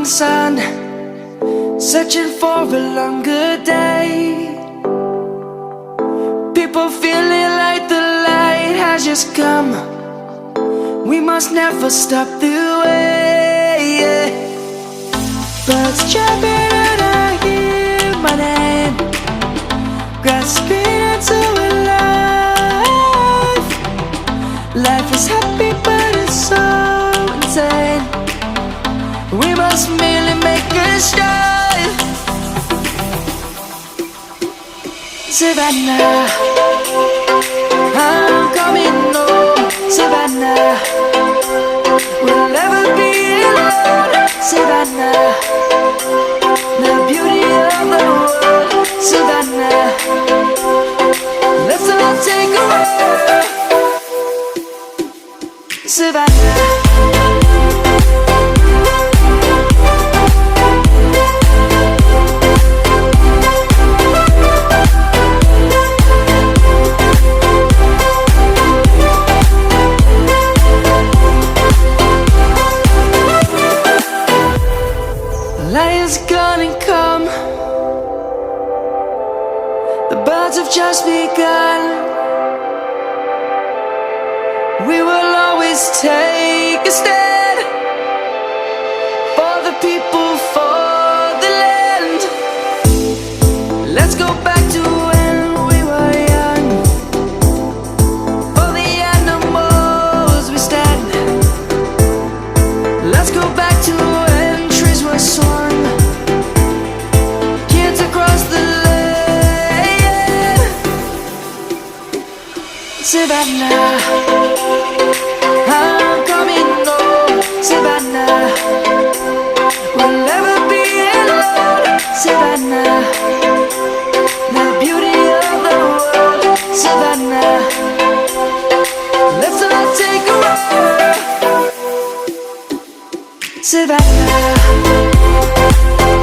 morning sun, searching for a longer day. People feeling like the light has just come. We must never stop the way. Birds chirping and I hear my name, grasping into a life. Life is happy but it's so insane. We must merely make a start. Savannah, I'm coming home. Savannah, we'll never be alone. Savannah, the beauty of the world. Savannah, let's all take a walk. Savannah. Lion's gonna come. The birds have just begun. We will always take a stand for the people, for the land. Let's go back to when we were young. For the animals we stand. Let's go back to when trees were swung. Kids across the land. Savannah, I'm coming home. Savannah, we'll never be alone. Savannah, the beauty of the world. Savannah, let's all take a walk. Savannah,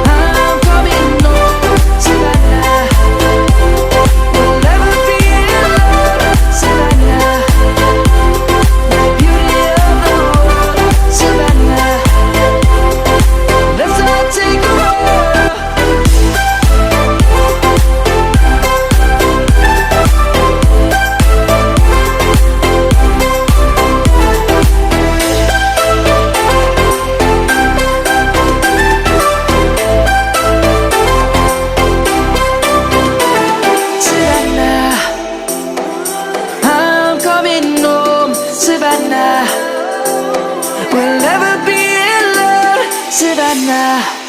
I'm coming home. Savannah, we'll never be alone. Savannah, the beauty of the world. Savannah, let's all take a walk. Savannah, I'm coming home. Savannah, we'll never be alone. Savannah.